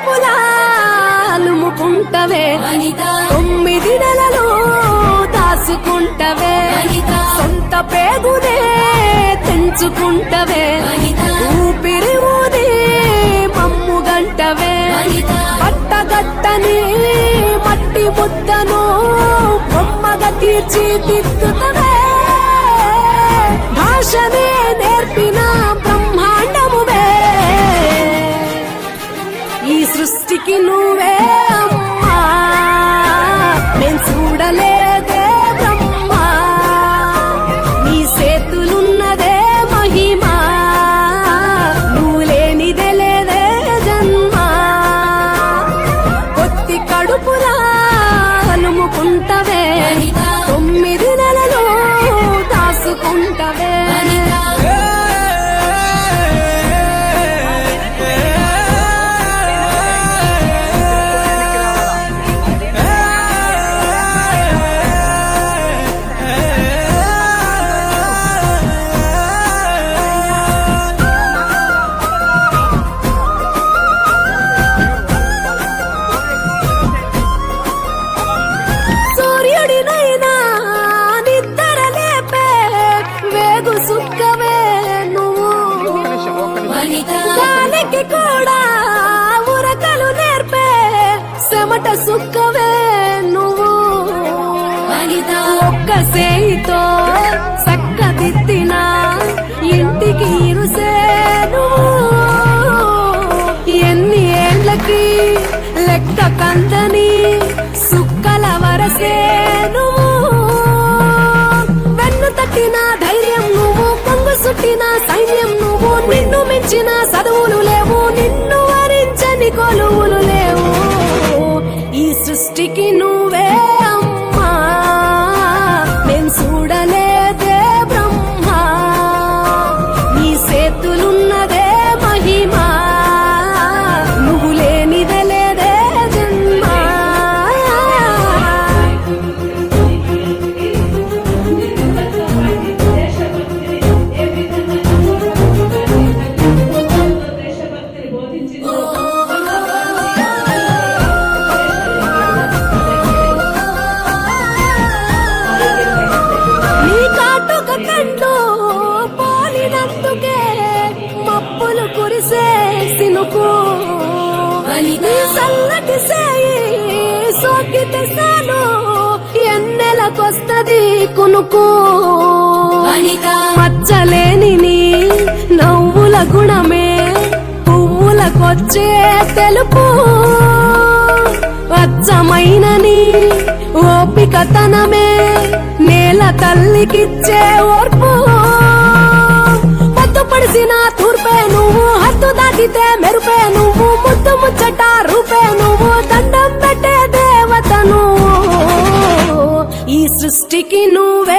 కడుపులా అలుముకుంటవే 9 నెలలు దాసుకుంటవే సొంత పేగునే తెంచుకుంటవే ఊపిరి ఊది మమ్ము గంటవే పట్టగట్టని మట్టి ముద్దను బొమ్మగా తీర్చిదిద్దుతవే భాషనే నేర్పిన బ్రహ్మాండమువే ఈ సృష్టికి నువ్వే అమ్మా నేను చూడలేదే బ్రహ్మా నీ చేతులున్నదే మహిమా నువ్వు లేనిదే లేదే జన్మ కొత్తి కడుపులా అలుముకుంటవే 9 నెలలు దాసుకుంటవే సూర్యుడినైనా నిద్ర లేపే వేగు సుక్కవే నువ్వు గాలికి కూడా ఉరకలు నేర్పే చెమట సుక్కవే నువ్వు ఒక్క సేయితో సక్కదిద్దిన ఇంటికి ఇరుసే నువ్వు ఎన్ని ఏళ్ళకి లెక్క కందని సుక్కల వరసే నువ్వు వెన్ను తట్టిన ధైర్యం నువ్వు కొంగు సుట్టిన సైన్యం నువ్వు నిన్ను మించిన చదువులు లేవు నిన్ను వరించని కొలువులు లేవు ఈ సృష్టికి నువ్వే అమ్మా నేను చూడలేదే బ్రహ్మా నీ చేతులున్నదే మహిమా నువ్వు లేనిదే లేదే జన్మ నీ కాటుక కంటూ పోలినందుకే మప్పులు కురిసే సినుకు నీ చల్లటి సేయి సోకితే సాలు ఎన్నెలకొస్తది కునుకు మచ్చలేని నీ నవ్వుల గుణమే పువ్వులకొచ్చే తెలుపు అచ్చమైన నీ ఓపికతనమే నేల తల్లికిచ్చే ఓర్పు పద్దు పడిసిన తూర్పే నువ్వు హద్దు దాటితే మెరుపే నువ్వు ముద్దు ముచ్చట రూపే నువ్వు దండం పెట్టే దేవత నువ్వు ఈ సృష్టికి నువ్వే